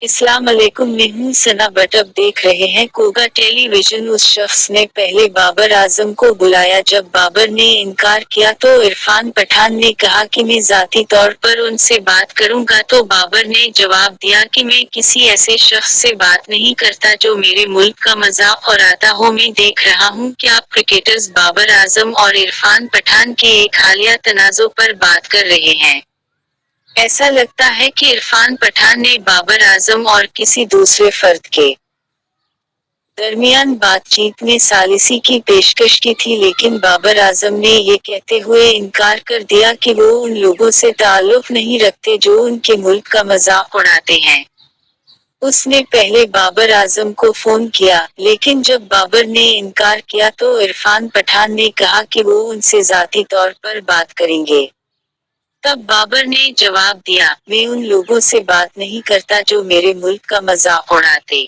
السلام علیکم، میں ہوں ثنا بٹ اب دیکھ رہے ہیں کوگا ٹیلی ویژن۔ اس شخص نے پہلے بابر اعظم کو بلایا۔ جب بابر نے انکار کیا تو عرفان پٹھان نے کہا کہ میں ذاتی طور پر ان سے بات کروں گا، تو بابر نے جواب دیا کہ میں کسی ایسے شخص سے بات نہیں کرتا جو میرے ملک کا مذاق اڑاتا ہو۔ میں دیکھ رہا ہوں کہ آپ کرکٹرز بابر اعظم اور عرفان پٹھان کے ایک حالیہ تنازع پر بات کر رہے ہیں۔ ایسا لگتا ہے کہ عرفان پٹھان نے بابر اعظم اور کسی دوسرے فرد کے درمیان بات چیت میں ثالثی کی پیشکش کی تھی، لیکن بابر اعظم نے یہ کہتے ہوئے انکار کر دیا کہ وہ ان لوگوں سے تعلق نہیں رکھتے جو ان کے ملک کا مذاق اڑاتے ہیں۔ اس نے پہلے بابر اعظم کو فون کیا، لیکن جب بابر نے انکار کیا تو عرفان پٹھان نے کہا کہ وہ ان سے ذاتی طور پر بات کریں گے۔ تب بابر نے جواب دیا، میں ان لوگوں سے بات نہیں کرتا جو میرے ملک کا مذاق اڑاتے